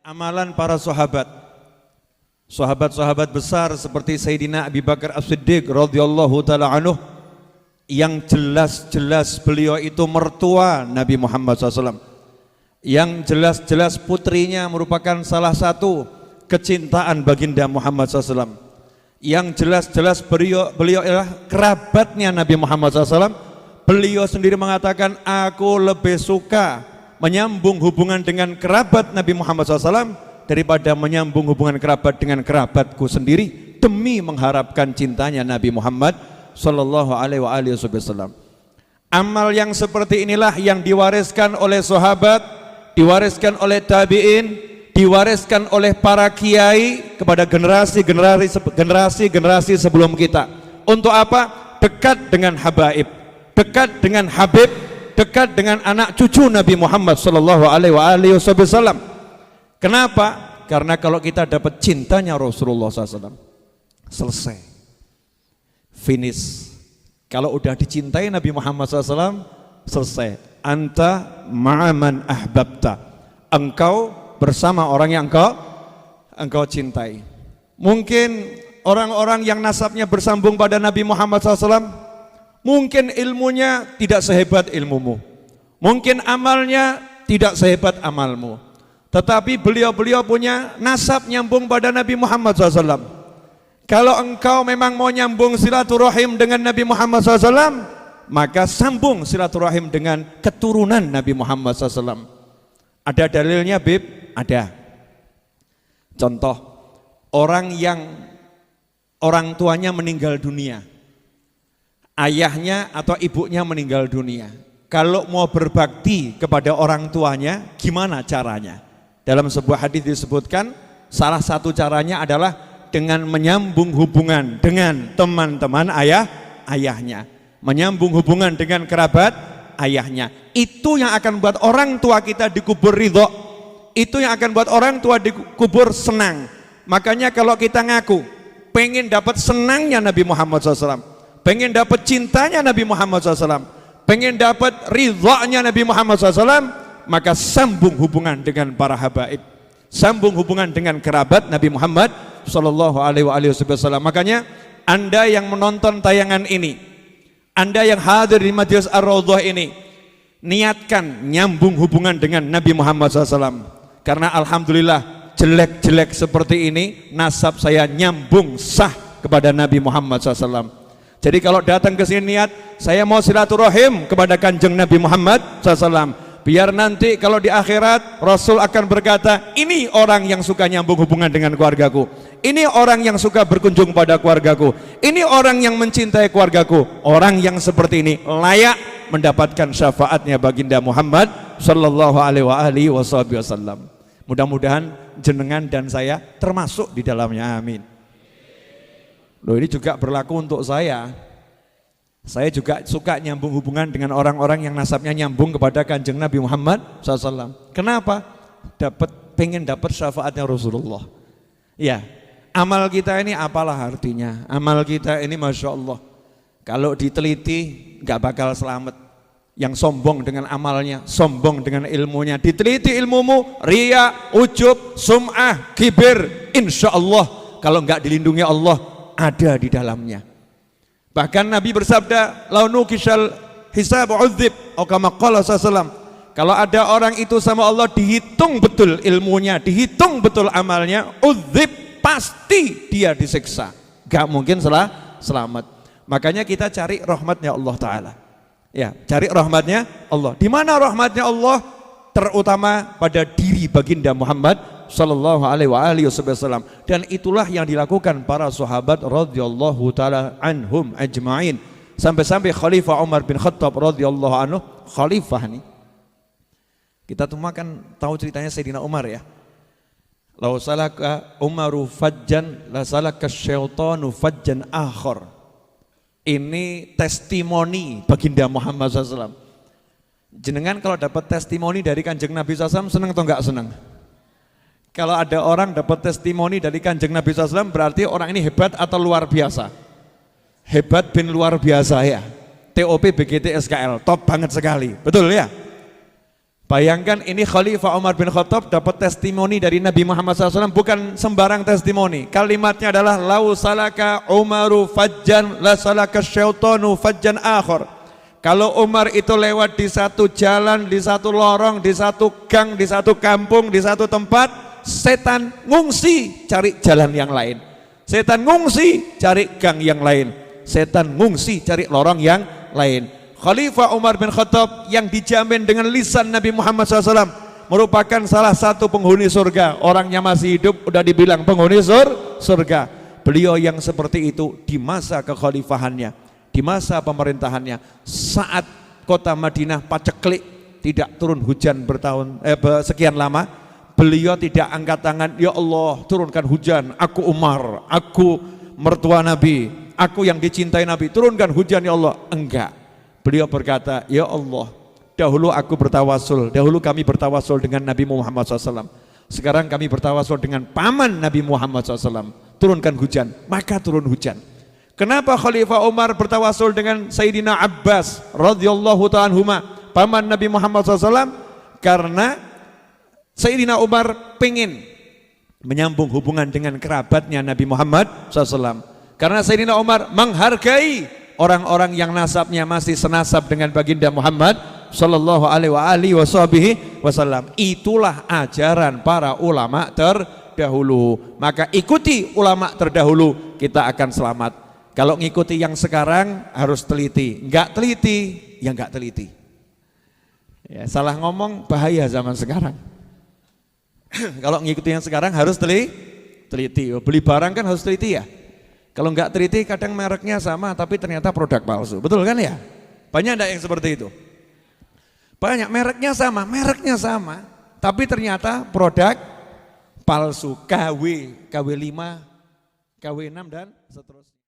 amalan para sahabat. Sahabat-sahabat besar seperti Sayyidina Abi Bakar As-Siddiq radhiyallahu taala anhu, yang jelas-jelas beliau itu mertua Nabi Muhammad SAW, yang jelas-jelas putrinya merupakan salah satu kecintaan baginda Muhammad SAW, yang jelas-jelas beliau adalah kerabatnya Nabi Muhammad SAW. Beliau sendiri mengatakan, aku lebih suka menyambung hubungan dengan kerabat Nabi Muhammad SAW daripada menyambung hubungan kerabat dengan kerabatku sendiri, demi mengharapkan cintanya Nabi Muhammad sallallahu alaihi wasallam. Amal yang seperti inilah yang diwariskan oleh sahabat, diwariskan oleh tabi'in, diwariskan oleh para kiai kepada generasi sebelum kita. Untuk apa? Dekat dengan habaib, dekat dengan habib, dekat dengan anak cucu Nabi Muhammad sallallahu alaihi wasallam. Kenapa? Karena kalau kita dapat cintanya Rasulullah SAW, selesai, finish. Kalau udah dicintai Nabi Muhammad SAW, selesai. Anta ma'aman ahbabta, engkau bersama orang yang engkau cintai. Mungkin orang-orang yang nasabnya bersambung pada Nabi Muhammad SAW, mungkin ilmunya tidak sehebat ilmumu, mungkin amalnya tidak sehebat amalmu, tetapi beliau-beliau punya nasab nyambung pada Nabi Muhammad SAW. Kalau engkau memang mau nyambung silaturahim dengan Nabi Muhammad SAW, maka sambung silaturahim dengan keturunan Nabi Muhammad SAW. Ada dalilnya, Bib? Ada. Contoh, orang yang orang tuanya meninggal dunia, ayahnya atau ibunya meninggal dunia, kalau mau berbakti kepada orang tuanya, gimana caranya? Dalam sebuah hadis disebutkan, salah satu caranya adalah dengan menyambung hubungan dengan teman-teman ayahnya, menyambung hubungan dengan kerabat ayahnya. Itu yang akan buat orang tua kita dikubur ridho, itu yang akan buat orang tua dikubur senang. Makanya kalau kita ngaku pengen dapat senangnya Nabi Muhammad SAW, pengen dapat cintanya Nabi Muhammad SAW, pengen dapat ridhonya Nabi Muhammad SAW, maka sambung hubungan dengan para habaib, sambung hubungan dengan kerabat Nabi Muhammad sallallahu alaihi wasallam. Makanya Anda yang menonton tayangan ini, Anda yang hadir di Majelis Ar-Raudhah ini, niatkan nyambung hubungan dengan Nabi Muhammad SAW. Karena alhamdulillah jelek-jelek seperti ini, nasab saya nyambung sah kepada Nabi Muhammad SAW. Jadi kalau datang ke sini niat, saya mau silaturahim kepada kanjeng Nabi Muhammad SAW, biar nanti kalau di akhirat Rasul akan berkata, ini orang yang suka nyambung hubungan dengan keluargaku, ini orang yang suka berkunjung pada keluargaku, ini orang yang mencintai keluargaku. Orang yang seperti ini layak mendapatkan syafaatnya baginda Muhammad sallallahu alaihi wasallam. Mudah-mudahan jenengan dan saya termasuk di dalamnya, amin. Loh, ini juga berlaku untuk saya. Saya juga suka nyambung hubungan dengan orang-orang yang nasabnya nyambung kepada kanjeng Nabi Muhammad SAW. Kenapa? Pengen dapat syafaatnya Rasulullah. Ya, amal kita ini apalah artinya? Amal kita ini Masya Allah, kalau diteliti nggak bakal selamat. Yang sombong dengan amalnya, sombong dengan ilmunya. Diteliti ilmumu, riya, ujub, sum'ah, kibir, insya Allah kalau nggak dilindungi Allah, ada di dalamnya. Bahkan Nabi bersabda, launu kisal hisab udzib, atau kama qala sallallahu. Kalau ada orang itu sama Allah dihitung betul ilmunya, dihitung betul amalnya, udzib, pasti dia disiksa, gak mungkin selamat. Makanya kita cari rahmatnya Allah Ta'ala. Ya, cari rahmatnya Allah. Di mana rahmatnya Allah? Terutama pada diri baginda Muhammad sallallahu alaihi wasallam. Dan itulah yang dilakukan para sahabat radhiyallahu taala anhum ajma'in. Sampai-sampai Khalifah Umar bin Khattab radhiyallahu anhu, khalifah nih. Kita semua kan tahu ceritanya Sayyidina Umar ya. Lau salaka Umaru fajjan la salaka syaitanu fajjan akhar. Ini testimoni baginda Muhammad SAW. Jenengan kalau dapat testimoni dari kanjeng Nabi SAW, senang atau enggak senang? Kalau ada orang dapat testimoni dari kanjeng Nabi SAW, berarti orang ini hebat atau luar biasa? Hebat bin luar biasa ya. TOP BGT SKL, top banget sekali, betul ya? Bayangkan ini Khalifah Umar bin Khattab dapat testimoni dari Nabi Muhammad SAW, bukan sembarang testimoni. Kalimatnya adalah lau salaka Umaru fajjan la salaka syaitanu fajjan akhar. Kalau Umar itu lewat di satu jalan, di satu lorong, di satu gang, di satu kampung, di satu tempat, setan ngungsi cari jalan yang lain. Setan ngungsi cari gang yang lain. Setan ngungsi cari lorong yang lain. Khalifah Umar bin Khattab yang dijamin dengan lisan Nabi Muhammad SAW merupakan salah satu penghuni surga. Orangnya masih hidup udah dibilang penghuni surga. Beliau yang seperti itu di masa kekhalifahannya, di masa pemerintahannya, saat kota Madinah paceklik, tidak turun hujan sekian lama, beliau tidak angkat tangan, ya Allah turunkan hujan, aku Umar, aku mertua Nabi, aku yang dicintai Nabi, turunkan hujan ya Allah. Enggak. Beliau berkata, ya Allah, dahulu aku bertawasul, dahulu kami bertawasul dengan Nabi Muhammad SAW. Sekarang kami bertawasul dengan paman Nabi Muhammad SAW. Turunkan hujan, maka turun hujan. Kenapa Khalifah Umar bertawasul dengan Sayyidina Abbas radhiyallahu ta'ala anhuma, paman Nabi Muhammad SAW? Karena Sayyidina Umar pengen menyambung hubungan dengan kerabatnya Nabi Muhammad SAW. Karena Sayyidina Umar menghargai orang-orang yang nasabnya masih senasab dengan baginda Muhammad sallallahu alaihi wasallam. Itulah ajaran para ulama terdahulu. Maka ikuti ulama terdahulu, kita akan selamat. Kalau ngikuti yang sekarang harus teliti. Enggak teliti, ya enggak teliti. Ya, salah ngomong bahaya zaman sekarang. Kalau ngikuti yang sekarang harus teliti. Beli barang kan harus teliti ya. Kalau enggak teliti kadang mereknya sama tapi ternyata produk palsu. Betul kan ya? Banyak enggak yang seperti itu? Banyak, mereknya sama, tapi ternyata produk palsu. KW, KW5, KW6 dan seterusnya.